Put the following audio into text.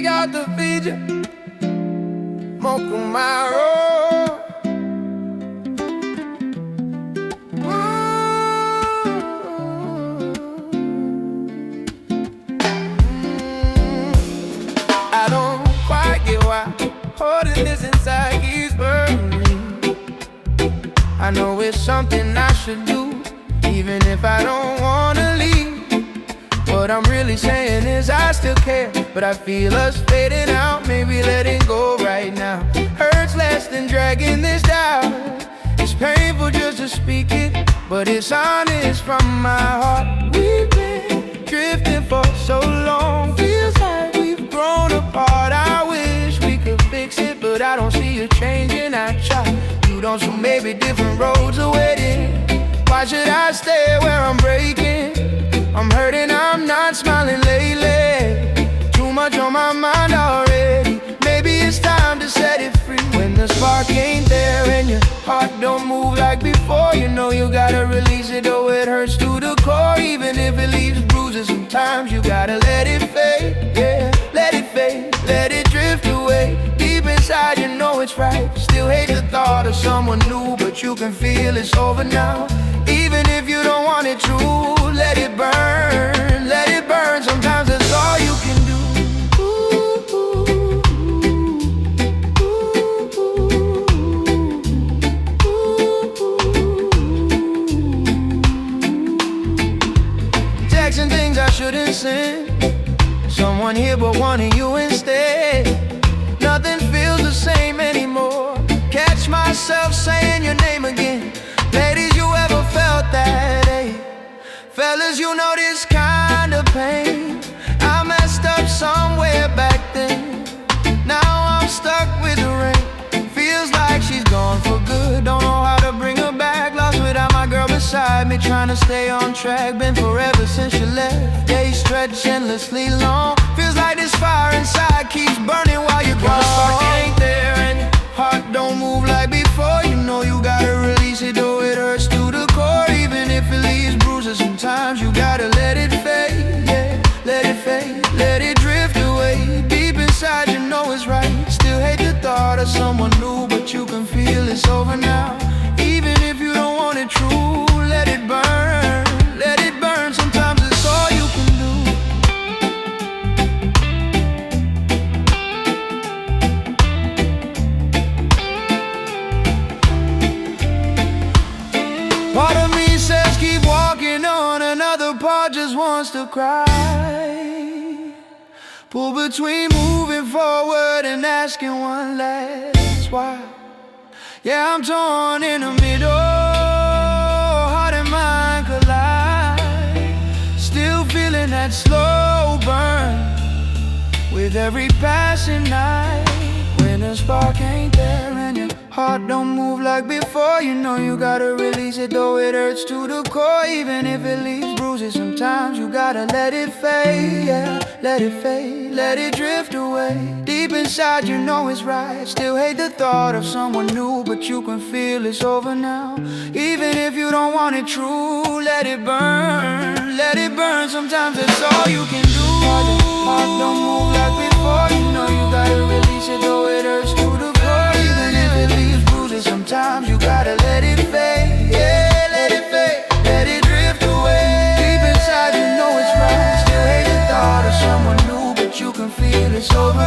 take out the feature, Mokumaro. I don't quite get why holding this inside keeps burning me. I know it's something I should do, even if I don't wanna leave. What I'm really saying is I still care, but I feel us fading out. Maybe letting go right now hurts less than dragging this down. It's painful just to speak it, but it's honest from my heart. We've been drifting for so long, feels like we've grown apart. I wish we could fix it, but I don't see you changing. I try, you don't, so maybe different roads are waiting. Why should I stay where I'm breaking? I'm hurting, I'm not smiling lately. Too much on my mind already. Maybe it's time to set it free. When the spark ain't there and your heart don't move like before, you know you gotta release it, though it hurts to the core. Even if it leaves bruises, sometimes you gotta let it fade. Yeah, let it fade, let it drift away. Deep inside you know it's right. Still hate the thought of someone new, but you can feel it's over now. Even if you don't want it to, let it burn, let it burn. Sometimes that's all you can do. Texting things I shouldn't send, someone here but wanting you instead. Nothing feels the same anymore. Catch myself saying your name again. Ladies, you ever felt that, eh? Fellas, you know this kind of pain. I messed up somewhere back then. Now I'm stuck with the rain. Feels like she's gone for good. Don't know how to bring her back. Lost without my girl beside me, trying to stay on track. Been forever since you left. Days stretch endlessly long. Feels like this fire inside keeps burning while you're gone. The spark ain't there and your heart don't move like before. You know you gotta release it, though it hurts to the core. Even if it leaves bruises, sometimes you gotta let it fade. Yeah, let it fade, let it drift away. Deep inside you know it's right. Still hate the thought of someone new, but you can feel it's over now. Even if you don't want it true, let it burn, let it burn. Sometimes it's all you can do. Part of me says keep walking on, another part just wants to cry. Pull between moving forward and asking one last why. Yeah, I'm torn in the middle, heart and mind collide. Still feeling that slow burn with every passing night. When the spark ain't there and your heart don't move like before, you know you gotta release it, though it hurts to the core. Even if it leaves bruises, sometimes you gotta let it fade. Yeah, let it fade, let it drift away. Deep inside you know it's right. Still hate the thought of someone new, but you can feel it's over now. Even if you don't want it true, let it burn, let it burn. Sometimes that's all you can do. Heart don't move like before, you know you gotta release it, though it hurts to the core. Even if it leaves bruises, sometimes you gotta let it fade. Yeah, let it fade, let it drift away. Deep inside you know it's right. Still hate the thought of someone new, but you can feel it's over